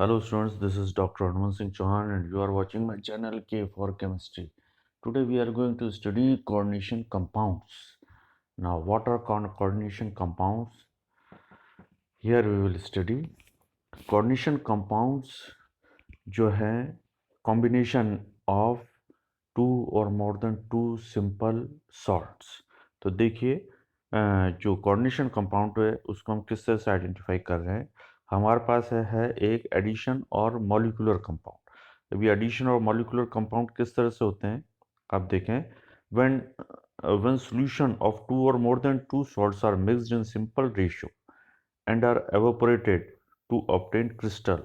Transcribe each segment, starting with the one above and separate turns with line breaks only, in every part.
Hello students, this is Dr. Hanuman Singh Chauhan and you are watching my channel K for Chemistry. Today we are going to study coordination compounds. Now what are coordination compounds? Here we will study coordination compounds जो है combination of two or more than two simple salts. तो देखिए जो coordination compound है उसको हम किस तरह से आइडेंटिफाई कर रहे हैं. हमारे पास है एक एडिशन और मॉलिक्यूलर कंपाउंड. अभी एडिशन और मॉलिक्यूलर कंपाउंड किस तरह से होते हैं आप देखें. When when solution of two or more than two salts are mixed in simple ratio and are evaporated to obtain crystal,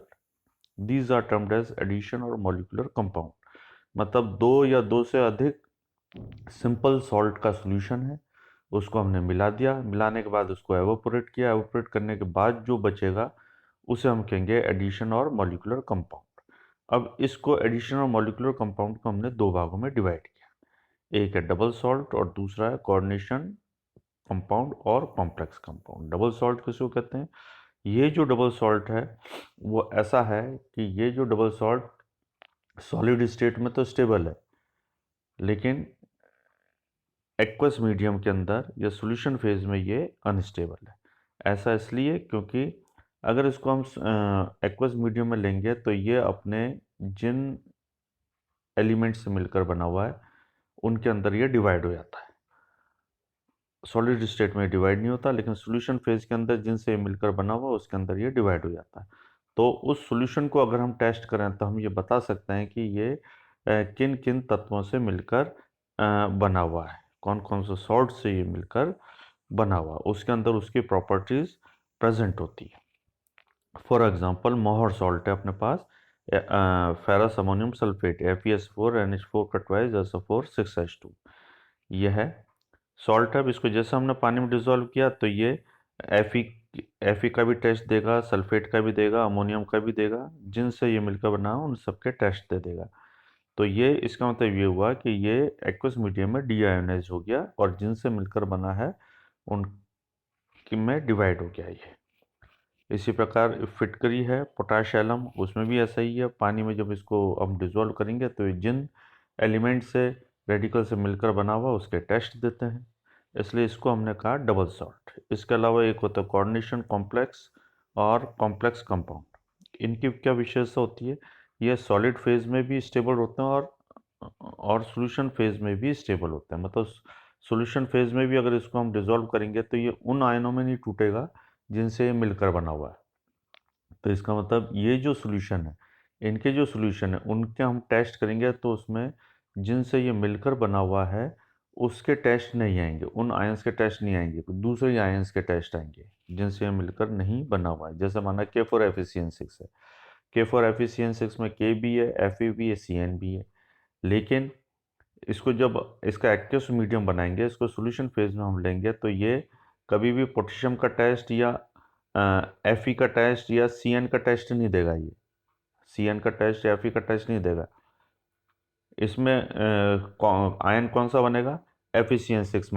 these are termed as addition or molecular compound. मतलब दो या दो से अधिक सिंपल सॉल्ट का solution है, उसको हमने मिला दिया, मिलाने के बाद उसको एवोपोरेट किया, एवोपोरेट करने के बाद जो बचेगा उसे हम कहेंगे एडिशन और मॉलिक्यूलर कंपाउंड. अब इसको एडिशन और मॉलिक्यूलर कंपाउंड को हमने दो भागों में डिवाइड किया. एक है डबल सॉल्ट और दूसरा है कोऑर्डिनेशन कंपाउंड और कॉम्प्लेक्स कंपाउंड. डबल सॉल्ट किसको कहते हैं? ये जो डबल सॉल्ट है वो ऐसा है कि ये जो डबल सॉल्ट सॉलिड स्टेट में तो स्टेबल है, लेकिन एक्वस मीडियम के अंदर या सॉल्यूशन फेज में ये अनस्टेबल है. ऐसा इसलिए क्योंकि अगर इसको हम एक्वस मीडियम में लेंगे तो ये अपने जिन एलिमेंट से मिलकर बना हुआ है उनके अंदर ये डिवाइड हो जाता है. सॉलिड स्टेट में डिवाइड नहीं होता, लेकिन सॉल्यूशन फेज के अंदर जिनसे ये मिलकर बना हुआ उसके अंदर ये डिवाइड हो जाता है. तो उस सॉल्यूशन को अगर हम टेस्ट करें तो हम ये बता सकते हैं कि ये किन किन तत्वों से मिलकर बना हुआ है, कौन कौन से सॉल्ट से ये मिलकर बना हुआ, उसके अंदर उसकी प्रॉपर्टीज प्रेजेंट होती है. फॉर एग्जांपल मोहर सॉल्ट है अपने पास, फेरस अमोनियम सल्फेट FeS4NH4 का ट्वाइस SO4 6H2. यह है सॉल्ट है. अब इसको जैसे हमने पानी में डिजोल्व किया तो ये Fe का भी टेस्ट देगा, सल्फेट का भी देगा, अमोनियम का भी देगा, जिनसे ये मिलकर बना उन सबके टेस्ट दे देगा. तो ये इसका मतलब ये हुआ कि ये एक्वस मीडियम में डीआयोनाइज हो गया और जिनसे मिलकर बना है उनकी में डिवाइड हो गया ये. इसी प्रकार फिटकरी है पोटाश एलम, उसमें भी ऐसा ही है. पानी में जब इसको हम डिजोल्व करेंगे तो जिन एलिमेंट से रेडिकल से मिलकर बना हुआ उसके टेस्ट देते हैं, इसलिए इसको हमने कहा डबल सॉल्ट. इसके अलावा एक होता है कोऑर्डिनेशन कॉम्प्लेक्स और कॉम्प्लेक्स कंपाउंड. इनकी क्या विशेषता होती है? ये सॉलिड फेज में भी स्टेबल होते हैं और सॉल्यूशन फेज में भी स्टेबल होते हैं. मतलब सॉल्यूशन फेज में भी अगर इसको हम डिजोल्व करेंगे तो ये उन आयनों में नहीं टूटेगा जिनसे ये मिलकर बना हुआ है. तो इसका मतलब ये जो सॉल्यूशन है, इनके जो सॉल्यूशन है उनके हम टेस्ट करेंगे तो उसमें जिनसे ये मिलकर बना हुआ है उसके टेस्ट नहीं आएंगे, उन आयंस के टेस्ट नहीं आएंगे, तो दूसरे आयंस के टेस्ट आएंगे जिनसे ये मिलकर नहीं बना हुआ है. जैसे माना K4FeCN6 है, K4FeCN6 में K भी है, Fe भी है, Cn भी है. लेकिन इसको जब इसका एक्वस मीडियम बनाएंगे, इसको सॉल्यूशन फेज में हम लेंगे तो ये कभी भी पोटेशियम का टेस्ट या Fe का टेस्ट या Cn का टेस्ट नहीं देगा. ये Cn का टेस्ट या Fe का टेस्ट नहीं देगा. इसमें आयन कौन सा बनेगा? FeCN6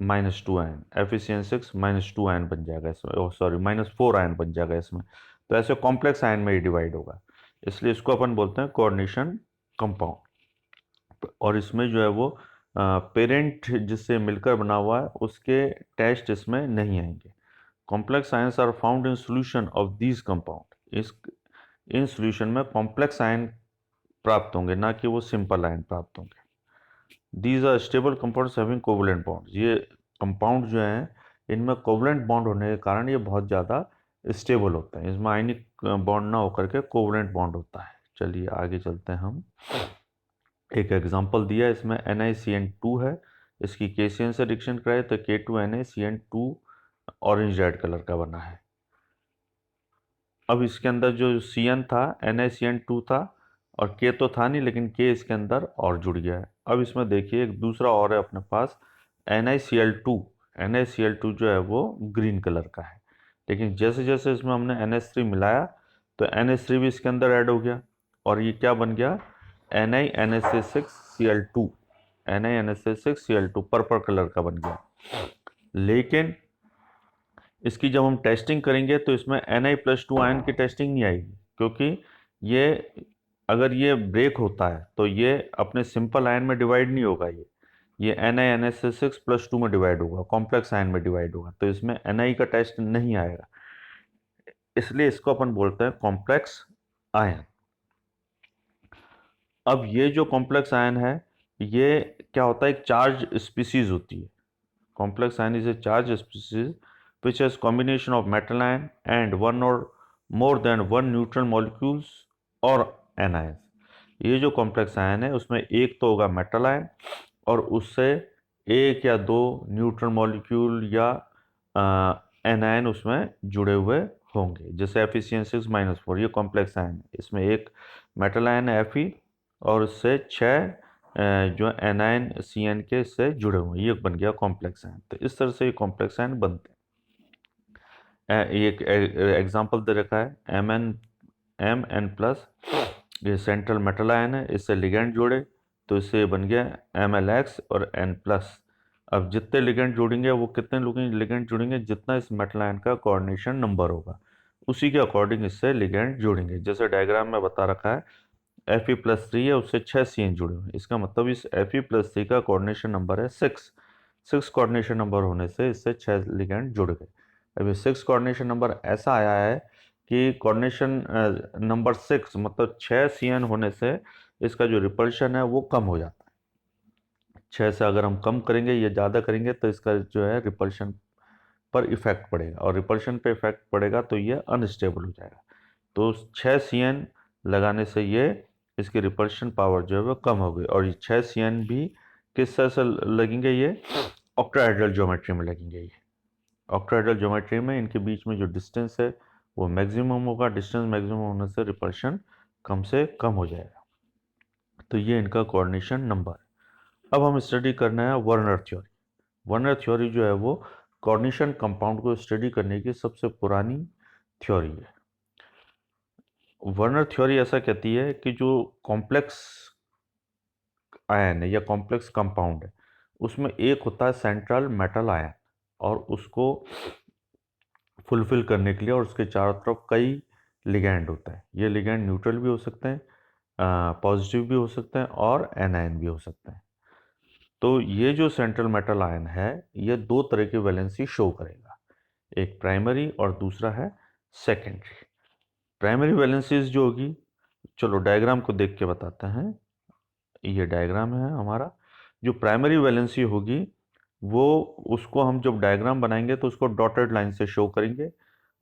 -2 आयन, FeCN6 -2 आयन बन जाएगा इसमें, सॉरी -4 आयन बन जाएगा इसमें. तो ऐसे कॉम्प्लेक्स आयन में ये डिवाइड होगा, इसलिए इसको अपन बोलते हैं कोऑर्डिनेशन कंपाउंड. और इसमें जो है वो पेरेंट जिससे मिलकर बना हुआ है उसके टेस्ट इसमें नहीं आएंगे. Complex ions are found in solution of these compound. इस इन सॉल्यूशन में कॉम्प्लेक्स आयन प्राप्त होंगे, ना कि वो सिंपल आयन प्राप्त होंगे. These are stable compounds having covalent bond. ये कंपाउंड जो हैं इनमें कोवलेंट बॉन्ड होने के कारण ये बहुत ज़्यादा स्टेबल होते हैं. इसमें आयनिक बॉन्ड ना होकर के कोवलेंट बॉन्ड होता है. चलिए आगे चलते हैं हम. एक एग्जांपल दिया है इसमें NiCN2 है, इसकी KCN से रिएक्शन कराए तो K2NiCN2 ऑरेंज रेड कलर का बना है. अब इसके अंदर जो Cn था NiCN2 था और K तो था नहीं, लेकिन K इसके अंदर और जुड़ गया है. अब इसमें देखिए एक दूसरा और है अपने पास NiCl2. NiCl2 जो है वो ग्रीन कलर का है, लेकिन जैसे जैसे इसमें हमने NH3 मिलाया तो NH3 भी इसके अंदर ऐड हो गया और ये क्या बन गया? NiNH6Cl2. NiNH6Cl2 पर्पल कलर का बन गया. लेकिन इसकी जब हम टेस्टिंग करेंगे तो इसमें Na+2 आयन की टेस्टिंग नहीं आएगी, क्योंकि ये अगर ये ब्रेक होता है तो ये अपने सिंपल आयन में डिवाइड नहीं होगा, ये Na(NH6+2) में डिवाइड होगा, कॉम्प्लेक्स आयन में डिवाइड होगा, तो इसमें Na का टेस्ट नहीं आएगा, इसलिए इसको अपन बोलते हैं कॉम्प्लेक्स आयन। अब ये जो कॉम्प्लेक्स आयन है, ये क्या होता है, एक चार्ज स्पीसीज होती है। Complex ion is a charge species which has combination of metal ion and one or more than one neutral molecules और anions। ये जो कॉम्प्लेक्स आयन है उसमें एक तो होगा मेटल आयन और उससे एक या दो न्यूट्रल मॉलिक्यूल या एनायन उसमें जुड़े हुए होंगे, जैसे Fe(6-4), ये कॉम्प्लेक्स आयन है, इसमें एक मेटल आयन है Fe और उससे 6 जो एनायन Cn के इससे जुड़े हुए हैं, ये बन गया कॉम्प्लेक्स आयन। तो इस तरह से ये कॉम्प्लेक्स आयन बनते हैं। एक एग्जांपल दे रखा है Mn+, ये सेंट्रल मेटल आयन है, इससे लिगेंड जोड़े तो इससे बन गया Mlx और N+। अब जितने लिगेंड जोड़ेंगे वो कितने लिगेंड जोड़ेंगे, जितना इस मेटल आयन का कोऑर्डिनेशन नंबर होगा उसी के अकॉर्डिंग इससे लिगेंड जोड़ेंगे। जैसे डायग्राम में बता रखा है Fe+3 है, उससे 6 Cn जुड़े हुए हैं, इसका मतलब इस Fe+3 का कोऑर्डिनेशन नंबर है 6 कोऑर्डिनेशन नंबर होने से इससे 6 लिगेंड जुड़ गए। अब ये 6 कोऑर्डिनेशन नंबर ऐसा आया है कि कोऑर्डिनेशन नंबर 6 मतलब 6 Cn होने से इसका जो रिपल्शन है वो कम हो जाता है। 6 से अगर हम कम करेंगे या ज़्यादा करेंगे तो इसका जो है रिपल्शन पर इफेक्ट पड़ेगा, और रिपल्शन पे इफेक्ट पड़ेगा तो ये अनस्टेबल हो जाएगा। तो 6 Cn लगाने से ये इसकी रिपल्शन पावर जो है वो कम हो गई, और ये 6 Cn भी किस तरह से लगेंगे, ये ऑक्टाहेड्रल ज्योमेट्री में लगेंगे। ये ऑक्टाहेड्रल ज्योमेट्री में इनके बीच में जो डिस्टेंस है वो मैक्सिमम होगा, डिस्टेंस मैक्सिमम होने से रिपल्शन कम से कम हो जाएगा। तो ये इनका कोऑर्डिनेशन नंबर है। अब हम स्टडी करना है वर्नर थ्योरी। वर्नर थ्योरी जो है वो कोऑर्डिनेशन कंपाउंड को स्टडी करने की सबसे पुरानी थ्योरी है। वर्नर थ्योरी ऐसा कहती है कि जो कॉम्प्लेक्स आयन है या कॉम्प्लेक्स कंपाउंड है उसमें एक होता है सेंट्रल मेटल आयन, और उसको फुलफिल करने के लिए और उसके चारों तरफ कई लिगैंड होता है। ये लिगैंड न्यूट्रल भी हो सकते हैं, पॉजिटिव भी हो सकते हैं और एनायन भी हो सकते हैं। तो ये जो सेंट्रल मेटल आयन है ये दो तरह की वैलेंसी शो करेगा, एक प्राइमरी और दूसरा है सेकेंडरी। प्राइमरी वैलेंसीज जो होगी, चलो डायग्राम को देख के बताते हैं। ये डायग्राम है हमारा। जो प्राइमरी वैलेंसी होगी वो, उसको हम जब डायग्राम बनाएंगे तो उसको डॉटेड लाइन से शो करेंगे,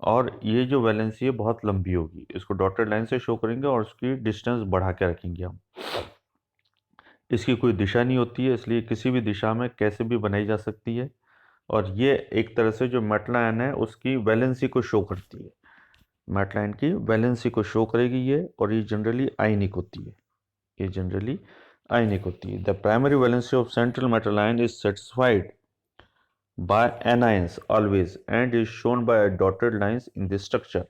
और ये जो वैलेंसी है बहुत लंबी होगी, इसको डॉटेड लाइन से शो करेंगे और उसकी डिस्टेंस बढ़ा के रखेंगे हम। इसकी कोई दिशा नहीं होती है, इसलिए किसी भी दिशा में कैसे भी बनाई जा सकती है, और ये एक तरह से जो मेटल आयन है उसकी वैलेंसी को शो करती है। मेटल आयन की वैलेंसी को शो करेगी ये, और ये जनरली आयनिक होती है, ये जनरली आयनिक होती है। The primary valency of central metal ion is satisfied by anions always and is shown by dotted lines in this structure।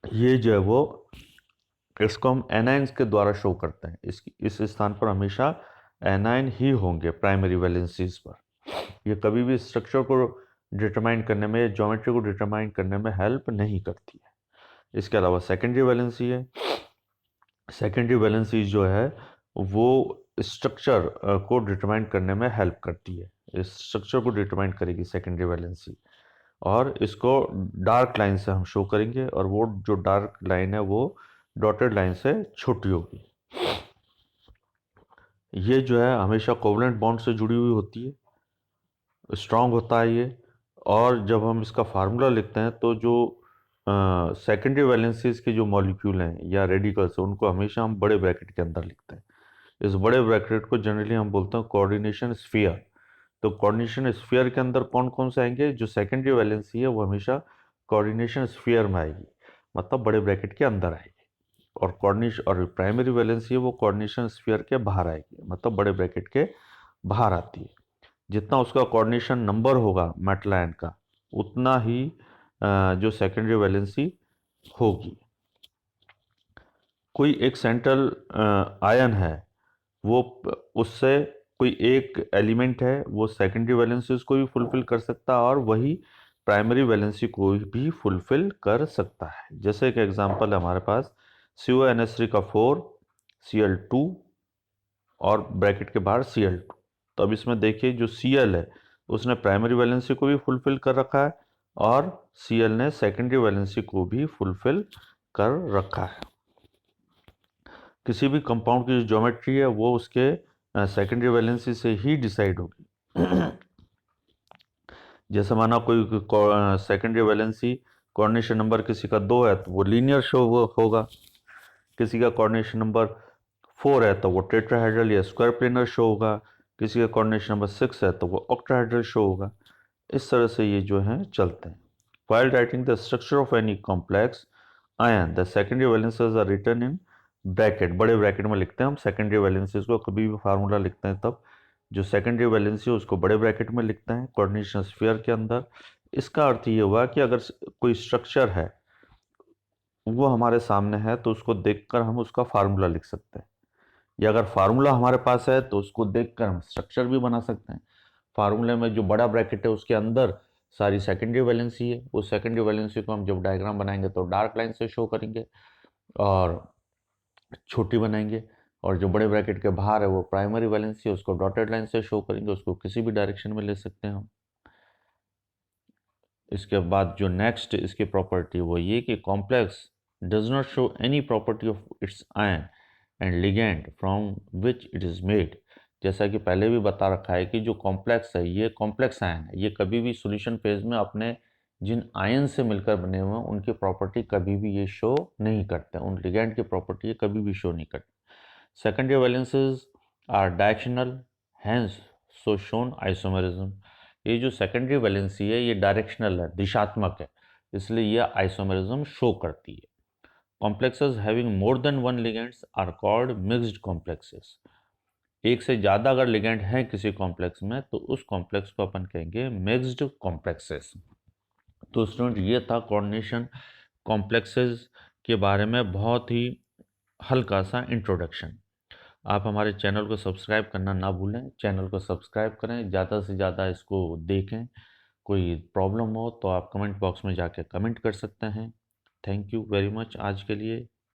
ये जो है वो, इसको हम एनाइंस के द्वारा शो करते हैं। इस स्थान पर हमेशा एनाइन ही होंगे प्राइमरी वैलेंसीज पर। ये कभी भी स्ट्रक्चर को डिटरमाइन करने में या ज्योमेट्री को डिटरमाइन करने में हेल्प नहीं करती है। इसके अलावा सेकेंडरी वैलेंसी है। सेकेंडरी वैलेंसी जो है वो स्ट्रक्चर को डिटरमाइन करने में हेल्प करती है, इस स्ट्रक्चर को डिटरमाइन करेगी सेकेंडरी वैलेंसी, और इसको डार्क लाइन से हम शो करेंगे, और वो जो डार्क लाइन है वो डॉटेड लाइन से छोटी होगी। ये जो है हमेशा कोवलेंट बॉन्ड से जुड़ी हुई होती है, स्ट्रांग होता है ये। और जब हम इसका फार्मूला लिखते हैं तो जो सेकेंडरी वैलेंसीज के जो मॉलिक्यूल हैं या रेडिकल्स हैं उनको हमेशा हम बड़े ब्रैकेट के अंदर लिखते हैं। इस बड़े ब्रैकेट को जनरली हम बोलते हैं कोऑर्डिनेशन स्फीयर। तो कोऑर्डिनेशन स्फीयर के अंदर कौन कौन से आएंगे, जो सेकेंडरी वैलेंसी है वो हमेशा कोऑर्डिनेशन स्फीयर में आएगी, मतलब बड़े ब्रैकेट के अंदर आएगी, और कोऑर्डिनेशन और प्राइमरी वैलेंसी है वो कोऑर्डिनेशन स्फीयर के बाहर आएगी, मतलब बड़े ब्रैकेट के बाहर आती है। जितना उसका कोऑर्डिनेशन नंबर होगा मेटल आयन का उतना ही जो सेकेंडरी वैलेंसी होगी। कोई एक सेंट्रल आयन है वो, उससे कोई एक एलिमेंट है वो सेकेंडरी वैलेंसीज को भी फुलफिल कर सकता है और वही प्राइमरी वैलेंसी को भी फुलफिल कर सकता है। जैसे एक एग्जांपल है हमारे पास CONH3 का 4 Cl2 और ब्रैकेट के बाहर Cl2। तो अब इसमें देखिए जो Cl है उसने प्राइमरी वैलेंसी को भी फुलफिल कर रखा है और Cl ने सेकेंडरी वैलेंसी को भी फुलफिल कर रखा है। किसी भी कंपाउंड की जो ज्योमेट्री है वो उसके सेकेंडरी वैलेंसी से ही डिसाइड होगी। जैसे माना कोई सेकेंडरी वैलेंसी कोऑर्डिनेशन नंबर किसी का 2 है तो वो लीनियर शो होगा, किसी का कोऑर्डिनेशन नंबर 4 है तो वो टेट्राहेड्रल या स्क्वायर प्लेनर शो होगा, किसी का कोऑर्डिनेशन नंबर 6 है तो वो ऑक्टाहेड्रल शो होगा। इस तरह से ये जो है चलते हैं। While writing the structure of any complex ion, the secondary valences are written in bracket, बड़े ब्रैकेट में लिखते हैं हम सेकेंडरी वैलेंसीज को। कभी भी फार्मूला लिखते हैं तब जो सेकेंडरी वैलेंसी है उसको बड़े ब्रैकेट में लिखते हैं कोऑर्डिनेशन स्फीयर के अंदर। इसका अर्थ ये हुआ कि अगर कोई स्ट्रक्चर है वो हमारे सामने है तो उसको देखकर हम उसका फार्मूला लिख सकते हैं, या अगर फार्मूला हमारे पास है तो उसको देखकर हम स्ट्रक्चर भी बना सकते हैं। फार्मूले में जो बड़ा ब्रैकेट है उसके अंदर सारी सेकेंडरी वैलेंसी है, उस सेकेंडरी वैलेंसी को हम जब डायग्राम बनाएंगे तो डार्क लाइन से शो करेंगे और छोटी बनाएंगे, और जो बड़े ब्रैकेट के बाहर है वो प्राइमरी वैलेंसी है उसको डॉटेड लाइन से शो करेंगे, उसको किसी भी डायरेक्शन में ले सकते हैं हम। इसके बाद जो नेक्स्ट इसकी प्रॉपर्टी वो ये कि complex does not show any property of its ion and ligand from which it is made. जैसा कि पहले भी बता रखा है कि जो कॉम्प्लेक्स है ये कॉम्प्लेक्स आयन है, ये कभी भी सॉल्यूशन फेज में अपने जिन आयन से मिलकर बने हुए हैं उनकी प्रॉपर्टी कभी भी ये शो नहीं करते, उन लिगेंड की प्रॉपर्टी ये कभी भी शो नहीं करते। Secondary valences are directional, hence so shown isomerism. ये जो सेकेंडरी वैलेंसी है ये डायरेक्शनल है, दिशात्मक है, इसलिए ये आइसोमेरिज्म शो करती है। Complexes having more than one ligands are called mixed complexes. एक से ज़्यादा अगर लिगेंड है किसी कॉम्प्लेक्स में तो उस कॉम्प्लेक्स को अपन कहेंगे मिक्स्ड कॉम्प्लेक्सेस। तो स्टूडेंट ये था कोऑर्डिनेशन कॉम्प्लेक्सेस के बारे में बहुत ही हल्का सा इंट्रोडक्शन। आप हमारे चैनल को सब्सक्राइब करना ना भूलें, चैनल को सब्सक्राइब करें, ज़्यादा से ज़्यादा इसको देखें। कोई प्रॉब्लम हो तो आप कमेंट बॉक्स में जाके कमेंट कर सकते हैं। थैंक यू वेरी मच आज के लिए।